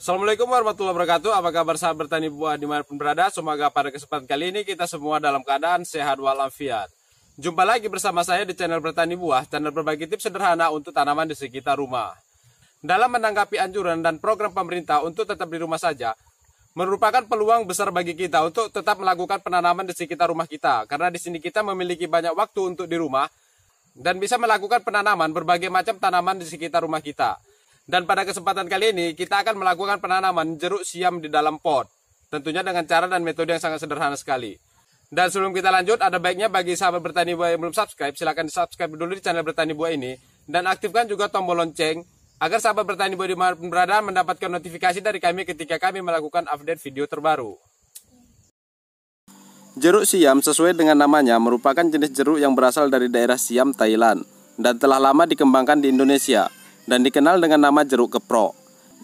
Assalamualaikum warahmatullahi wabarakatuh. Apa kabar sahabat bertani buah dimanapun berada? Semoga pada kesempatan kali ini kita semua dalam keadaan sehat walafiat. Jumpa lagi bersama saya di channel Bertani Buah, channel berbagi tips sederhana untuk tanaman di sekitar rumah. Dalam menanggapi anjuran dan program pemerintah untuk tetap di rumah saja, merupakan peluang besar bagi kita untuk tetap melakukan penanaman di sekitar rumah kita. Karena di sini kita memiliki banyak waktu untuk di rumah dan bisa melakukan penanaman berbagai macam tanaman di sekitar rumah kita. Dan pada kesempatan kali ini kita akan melakukan penanaman jeruk siam di dalam pot. Tentunya dengan cara dan metode yang sangat sederhana sekali. Dan sebelum kita lanjut, ada baiknya bagi sahabat bertani buah yang belum subscribe, silahkan di subscribe dulu di channel Bertani Buah ini. Dan aktifkan juga tombol lonceng, agar sahabat bertani buah dimanapun berada mendapatkan notifikasi dari kami ketika kami melakukan update video terbaru. Jeruk siam sesuai dengan namanya merupakan jenis jeruk yang berasal dari daerah Siam, Thailand. Dan telah lama dikembangkan di Indonesia dan dikenal dengan nama jeruk keprok.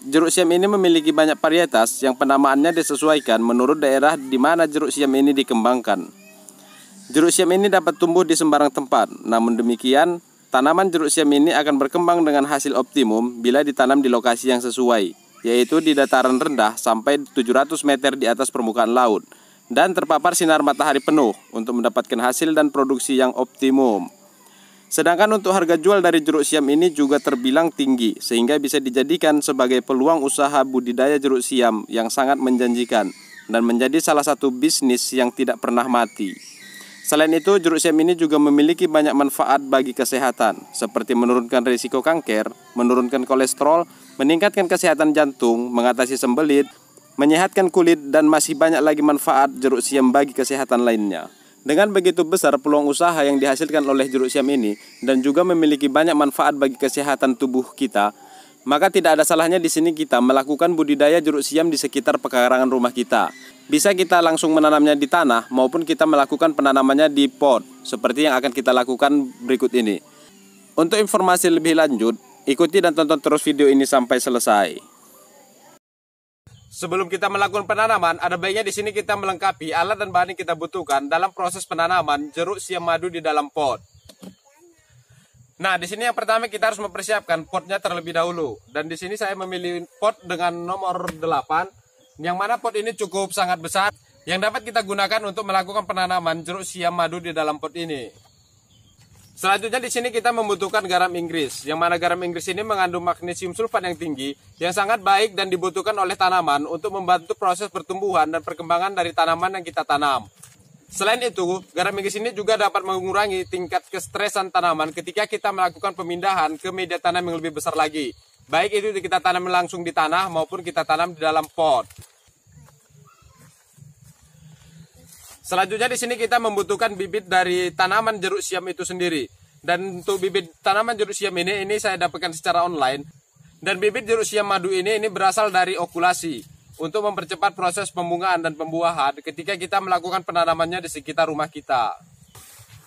Jeruk siam ini memiliki banyak varietas yang penamaannya disesuaikan menurut daerah di mana jeruk siam ini dikembangkan. Jeruk siam ini dapat tumbuh di sembarang tempat, namun demikian, tanaman jeruk siam ini akan berkembang dengan hasil optimum bila ditanam di lokasi yang sesuai, yaitu di dataran rendah sampai 700 meter di atas permukaan laut, dan terpapar sinar matahari penuh untuk mendapatkan hasil dan produksi yang optimum. Sedangkan untuk harga jual dari jeruk siam ini juga terbilang tinggi, sehingga bisa dijadikan sebagai peluang usaha budidaya jeruk siam yang sangat menjanjikan dan menjadi salah satu bisnis yang tidak pernah mati. Selain itu, jeruk siam ini juga memiliki banyak manfaat bagi kesehatan, seperti menurunkan risiko kanker, menurunkan kolesterol, meningkatkan kesehatan jantung, mengatasi sembelit, menyehatkan kulit, dan masih banyak lagi manfaat jeruk siam bagi kesehatan lainnya. Dengan begitu besar peluang usaha yang dihasilkan oleh jeruk siam ini dan juga memiliki banyak manfaat bagi kesehatan tubuh kita, maka tidak ada salahnya di sini kita melakukan budidaya jeruk siam di sekitar pekarangan rumah kita. Bisa kita langsung menanamnya di tanah maupun kita melakukan penanamannya di pot, seperti yang akan kita lakukan berikut ini. Untuk informasi lebih lanjut, ikuti dan tonton terus video ini sampai selesai. Sebelum kita melakukan penanaman, ada baiknya di sini kita melengkapi alat dan bahan yang kita butuhkan dalam proses penanaman jeruk siam madu di dalam pot. Nah, di sini yang pertama kita harus mempersiapkan potnya terlebih dahulu. Dan di sini saya memilih pot dengan nomor 8, yang mana pot ini cukup sangat besar, yang dapat kita gunakan untuk melakukan penanaman jeruk siam madu di dalam pot ini. Selanjutnya di sini kita membutuhkan garam Inggris, yang mana garam Inggris ini mengandung magnesium sulfat yang tinggi, yang sangat baik dan dibutuhkan oleh tanaman untuk membantu proses pertumbuhan dan perkembangan dari tanaman yang kita tanam. Selain itu, garam Inggris ini juga dapat mengurangi tingkat kestresan tanaman ketika kita melakukan pemindahan ke media tanam yang lebih besar lagi. Baik itu kita tanam langsung di tanah maupun kita tanam di dalam pot. Selanjutnya di sini kita membutuhkan bibit dari tanaman jeruk siam itu sendiri. Dan untuk bibit tanaman jeruk siam ini saya dapatkan secara online. Dan bibit jeruk siam madu ini berasal dari okulasi untuk mempercepat proses pembungaan dan pembuahan ketika kita melakukan penanamannya di sekitar rumah kita.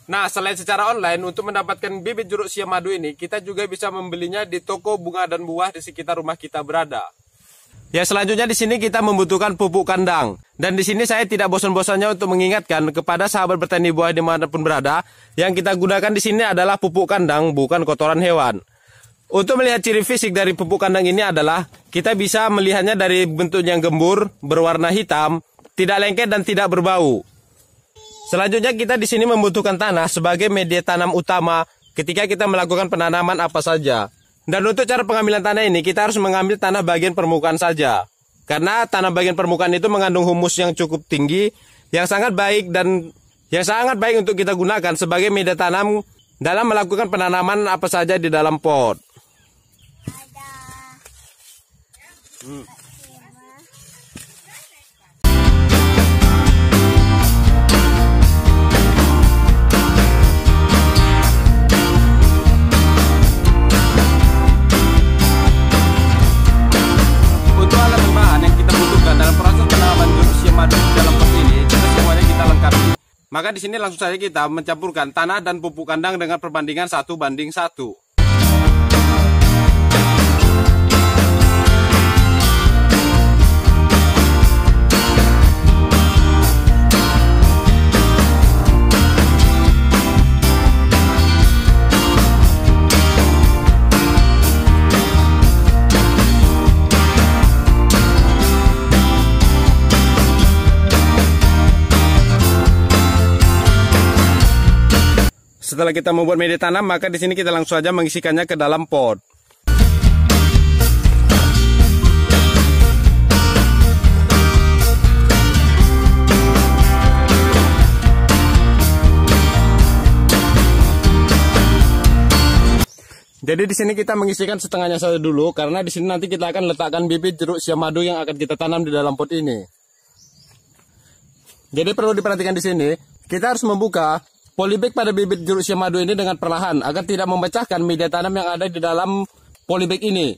Nah, selain secara online, untuk mendapatkan bibit jeruk siam madu ini, kita juga bisa membelinya di toko bunga dan buah di sekitar rumah kita berada. Ya, selanjutnya di sini kita membutuhkan pupuk kandang. Dan di sini saya tidak bosan-bosannya untuk mengingatkan kepada sahabat bertani buah dimanapun berada, yang kita gunakan di sini adalah pupuk kandang, bukan kotoran hewan. Untuk melihat ciri fisik dari pupuk kandang ini adalah kita bisa melihatnya dari bentuk yang gembur, berwarna hitam, tidak lengket dan tidak berbau. Selanjutnya kita di sini membutuhkan tanah sebagai media tanam utama ketika kita melakukan penanaman apa saja. Dan untuk cara pengambilan tanah ini, kita harus mengambil tanah bagian permukaan saja. Karena tanah bagian permukaan itu mengandung humus yang cukup tinggi, yang sangat baik dan yang sangat baik untuk kita gunakan sebagai media tanam dalam melakukan penanaman apa saja di dalam pot. Maka di sini langsung saja kita mencampurkan tanah dan pupuk kandang dengan perbandingan 1:1. setelah kita membuat media tanam, maka di sini kita langsung saja mengisikannya ke dalam pot. Jadi di sini kita mengisikan setengahnya saja dulu, karena di sini nanti kita akan letakkan bibit jeruk siam madu yang akan kita tanam di dalam pot ini. Jadi perlu diperhatikan di sini, kita harus membuka polybag pada bibit jeruk siam madu ini dengan perlahan agar tidak memecahkan media tanam yang ada di dalam polybag ini.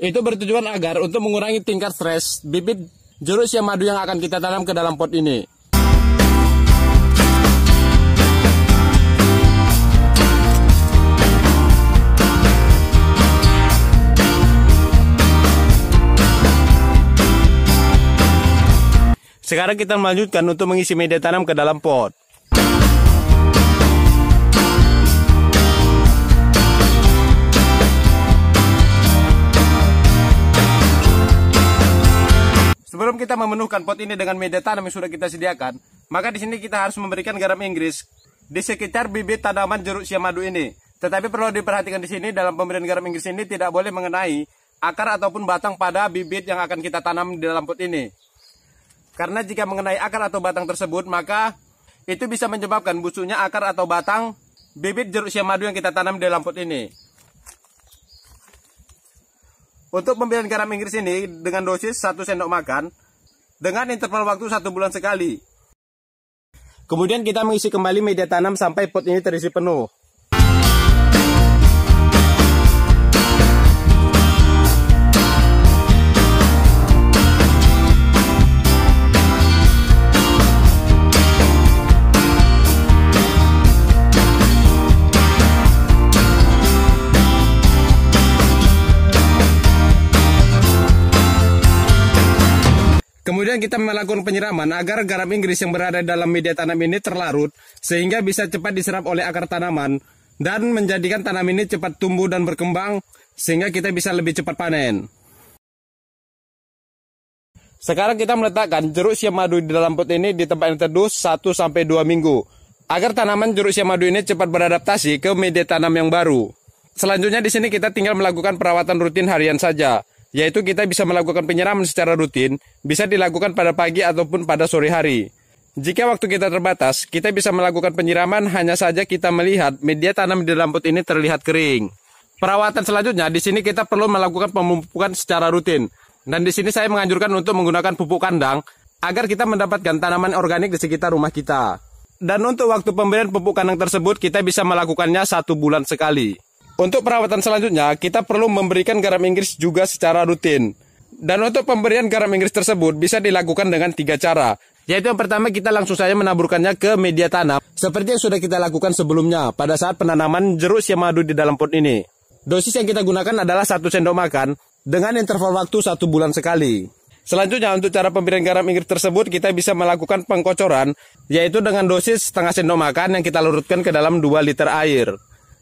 Itu bertujuan agar untuk mengurangi tingkat stres bibit jeruk siam madu yang akan kita tanam ke dalam pot ini. Sekarang kita melanjutkan untuk mengisi media tanam ke dalam pot. Sebelum kita memenuhkan pot ini dengan media tanam yang sudah kita sediakan, maka di sini kita harus memberikan garam Inggris di sekitar bibit tanaman jeruk siam madu ini. Tetapi perlu diperhatikan di sini, dalam pemberian garam Inggris ini tidak boleh mengenai akar ataupun batang pada bibit yang akan kita tanam di dalam pot ini. Karena jika mengenai akar atau batang tersebut, maka itu bisa menyebabkan busuknya akar atau batang bibit jeruk siam madu yang kita tanam di dalam pot ini. Untuk pemberian garam Inggris ini dengan dosis 1 sendok makan dengan interval waktu 1 bulan sekali. Kemudian kita mengisi kembali media tanam sampai pot ini terisi penuh. Kemudian kita melakukan penyiraman agar garam Inggris yang berada dalam media tanam ini terlarut sehingga bisa cepat diserap oleh akar tanaman dan menjadikan tanam ini cepat tumbuh dan berkembang sehingga kita bisa lebih cepat panen. Sekarang kita meletakkan jeruk siam madu di dalam pot ini di tempat yang teduh 1-2 minggu agar tanaman jeruk siam madu ini cepat beradaptasi ke media tanam yang baru. Selanjutnya di sini kita tinggal melakukan perawatan rutin harian saja. Yaitu kita bisa melakukan penyiraman secara rutin, bisa dilakukan pada pagi ataupun pada sore hari. Jika waktu kita terbatas, kita bisa melakukan penyiraman hanya saja kita melihat media tanam di dalam pot ini terlihat kering. Perawatan selanjutnya, di sini kita perlu melakukan pemupukan secara rutin. Dan di sini saya menganjurkan untuk menggunakan pupuk kandang, agar kita mendapatkan tanaman organik di sekitar rumah kita. Dan untuk waktu pemberian pupuk kandang tersebut, kita bisa melakukannya 1 bulan sekali. Untuk perawatan selanjutnya, kita perlu memberikan garam Inggris juga secara rutin. Dan untuk pemberian garam Inggris tersebut bisa dilakukan dengan 3 cara. Yaitu yang pertama, kita langsung saja menaburkannya ke media tanam, seperti yang sudah kita lakukan sebelumnya pada saat penanaman jeruk siam madu di dalam pot ini. Dosis yang kita gunakan adalah 1 sendok makan dengan interval waktu 1 bulan sekali. Selanjutnya, untuk cara pemberian garam Inggris tersebut, kita bisa melakukan pengkocoran, yaitu dengan dosis setengah sendok makan yang kita larutkan ke dalam 2 liter air.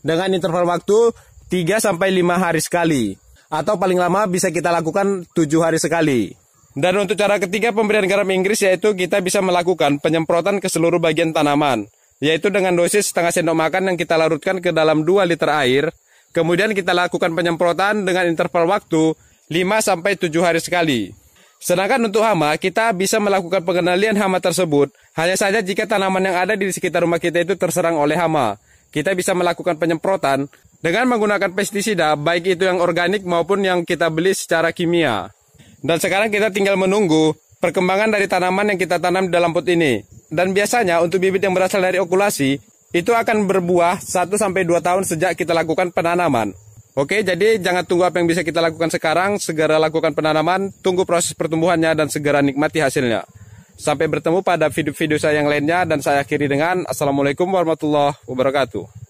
Dengan interval waktu 3-5 hari sekali. Atau paling lama bisa kita lakukan 7 hari sekali. Dan untuk cara ketiga pemberian garam Inggris, yaitu kita bisa melakukan penyemprotan ke seluruh bagian tanaman. Yaitu dengan dosis setengah sendok makan yang kita larutkan ke dalam 2 liter air. Kemudian kita lakukan penyemprotan dengan interval waktu 5-7 hari sekali. Sedangkan untuk hama, kita bisa melakukan pengendalian hama tersebut hanya saja jika tanaman yang ada di sekitar rumah kita itu terserang oleh hama. Kita bisa melakukan penyemprotan dengan menggunakan pestisida, baik itu yang organik maupun yang kita beli secara kimia. Dan sekarang kita tinggal menunggu perkembangan dari tanaman yang kita tanam di dalam pot ini. Dan biasanya untuk bibit yang berasal dari okulasi, itu akan berbuah 1-2 tahun sejak kita lakukan penanaman. Oke, jadi jangan tunggu apa yang bisa kita lakukan sekarang, segera lakukan penanaman, tunggu proses pertumbuhannya dan segera nikmati hasilnya. Sampai bertemu pada video-video saya yang lainnya, dan saya akhiri dengan Assalamualaikum warahmatullahi wabarakatuh.